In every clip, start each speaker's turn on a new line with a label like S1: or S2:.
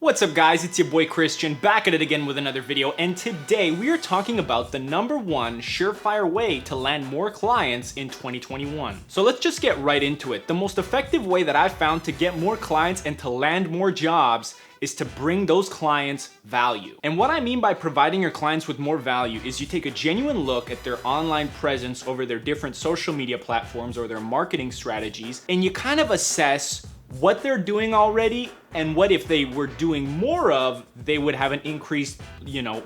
S1: What's up guys, it's your boy Christian, back at it again with another video, and today we are talking about the #1 surefire way to land more clients in 2021. So let's just get right into it. The most effective way that I've found to get more clients and to land more jobs is to bring those clients value. And what I mean by providing your clients with more value is you take a genuine look at their online presence over their different social media platforms or their marketing strategies, and you kind of assess what they're doing already and what if they were doing more of, they would have an increased,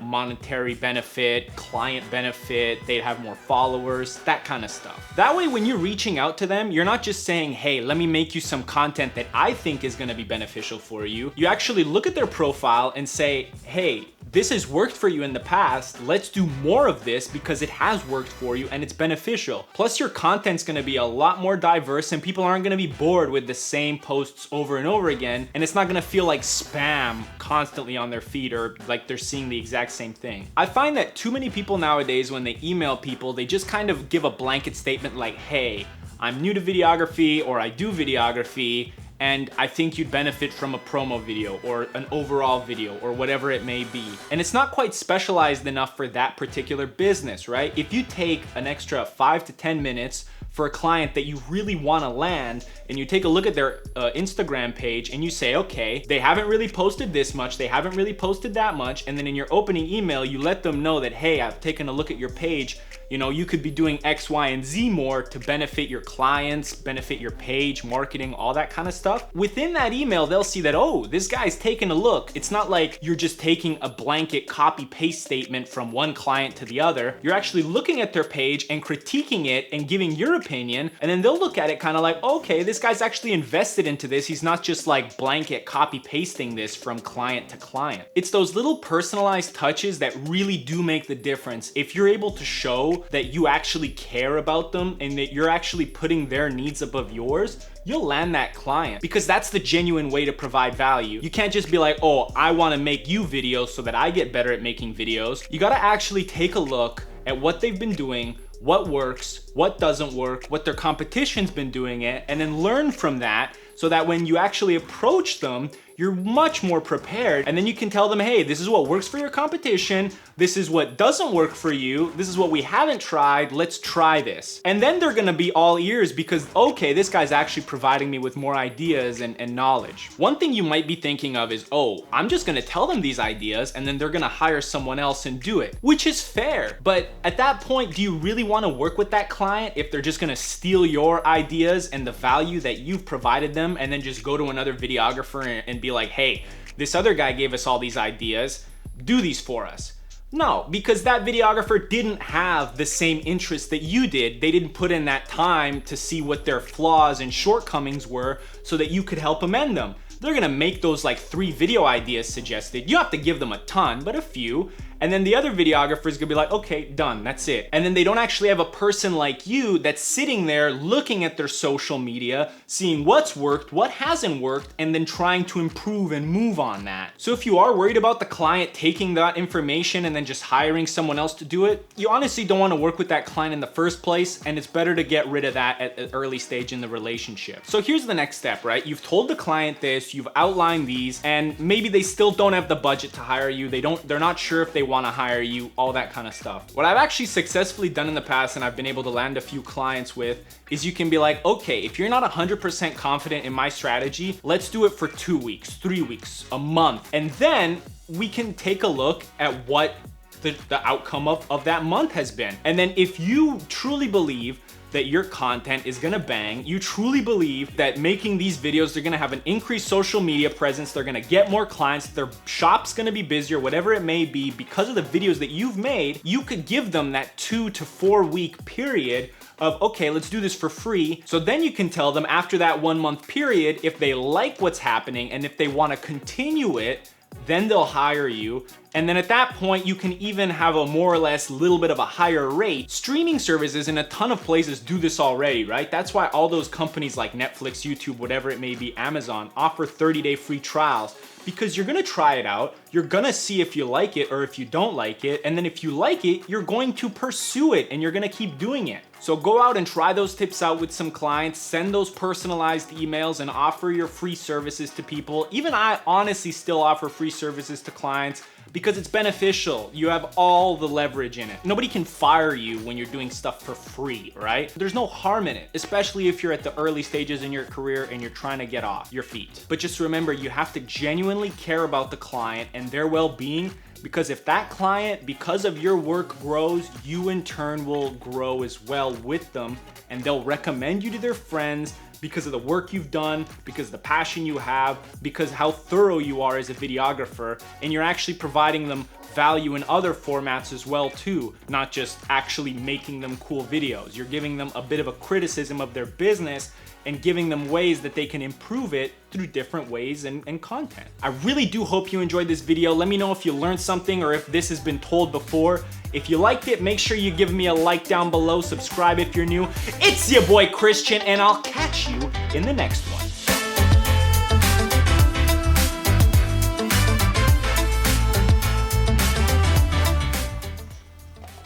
S1: monetary benefit, client benefit, they'd have more followers, that kind of stuff. That way, when you're reaching out to them, you're not just saying, hey, let me make you some content that I think is gonna be beneficial for you. You actually look at their profile and say, hey, this has worked for you in the past, let's do more of this because it has worked for you and it's beneficial. Plus your content's gonna be a lot more diverse and people aren't gonna be bored with the same posts over and over again, and it's not gonna feel like spam constantly on their feed or like they're seeing the exact same thing. I find that too many people nowadays, when they email people, they just kind of give a blanket statement like, hey, I'm new to videography or I do videography, and I think you'd benefit from a promo video or an overall video or whatever it may be. And it's not quite specialized enough for that particular business, right? If you take an extra 5 to 10 minutes for a client that you really want to land, and you take a look at their Instagram page and you say, okay, they haven't really posted this much, they haven't really posted that much, and then in your opening email, you let them know that, hey, I've taken a look at your page, you could be doing X, Y, and Z more to benefit your clients, benefit your page, marketing, all that kind of stuff. Within that email, they'll see that, oh, this guy's taking a look. It's not like you're just taking a blanket copy paste statement from one client to the other. You're actually looking at their page and critiquing it and giving your opinion, and then they'll look at it kind of like, okay, this guy's actually invested into this. He's not just like blanket copy pasting this from client to client. It's those little personalized touches that really do make the difference. If you're able to show that you actually care about them and that you're actually putting their needs above yours, you'll land that client, because that's the genuine way to provide value. You can't just be like, oh, I want to make you videos so that I get better at making videos. You got to actually take a look at what they've been doing, what works, what doesn't work, what their competition's been doing it, and then learn from that so that when you actually approach them, you're much more prepared, and then you can tell them, hey, this is what works for your competition, this is what doesn't work for you, this is what we haven't tried, let's try this. And then they're gonna be all ears because, okay, this guy's actually providing me with more ideas and knowledge. One thing you might be thinking of is, oh, I'm just gonna tell them these ideas and then they're gonna hire someone else and do it, which is fair. But at that point, do you really wanna work with that client if they're just gonna steal your ideas and the value that you've provided them and then just go to another videographer and be like, hey, this other guy gave us all these ideas, do these for us? No, because that videographer didn't have the same interest that you did. They didn't put in that time to see what their flaws and shortcomings were so that you could help amend them. They're gonna make those like 3 video ideas suggested. You have to give them a ton, but a few. And then the other videographer is gonna be like, okay, done, that's it. And then they don't actually have a person like you that's sitting there looking at their social media, seeing what's worked, what hasn't worked, and then trying to improve and move on that. So if you are worried about the client taking that information and then just hiring someone else to do it, you honestly don't wanna work with that client in the first place, and it's better to get rid of that at an early stage in the relationship. So here's the next step, right? You've told the client this, you've outlined these, and maybe they still don't have the budget to hire you, they're not sure if they want to hire you, all that kind of stuff. What I've actually successfully done in the past and I've been able to land a few clients with is you can be like, okay, if you're not 100% confident in my strategy, let's do it for 2 weeks, 3 weeks, a month, and then we can take a look at what the outcome of that month has been. And then if you truly believe that your content is gonna bang, you truly believe that making these videos, they're gonna have an increased social media presence, they're gonna get more clients, their shop's gonna be busier, whatever it may be, because of the videos that you've made, you could give them that 2 to 4 week period of, okay, let's do this for free. So then you can tell them after that 1 month period, if they like what's happening and if they wanna continue it, then they'll hire you. And then at that point, you can even have a more or less little bit of a higher rate. Streaming services in a ton of places do this already, right? That's why all those companies like Netflix, YouTube, whatever it may be, Amazon, offer 30-day free trials, because you're gonna try it out, you're gonna see if you like it or if you don't like it, and then if you like it, you're going to pursue it and you're gonna keep doing it. So go out and try those tips out with some clients, send those personalized emails and offer your free services to people. Even I honestly still offer free services to clients because it's beneficial. You have all the leverage in it. Nobody can fire you when you're doing stuff for free, right? There's no harm in it, especially if you're at the early stages in your career and you're trying to get off your feet. But just remember, you have to genuinely care about the client and their well-being, because if that client, because of your work, grows, you in turn will grow as well with them, and they'll recommend you to their friends because of the work you've done, because of the passion you have, because how thorough you are as a videographer, and you're actually providing them value in other formats as well too, not just actually making them cool videos. You're giving them a bit of a criticism of their business and giving them ways that they can improve it through different ways and content. I really do hope you enjoyed this video. Let me know if you learned something or if this has been told before. If you liked it, make sure you give me a like down below, subscribe if you're new. It's your boy Christian, and I'll catch you in the next one.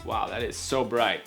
S1: Wow, that is so bright.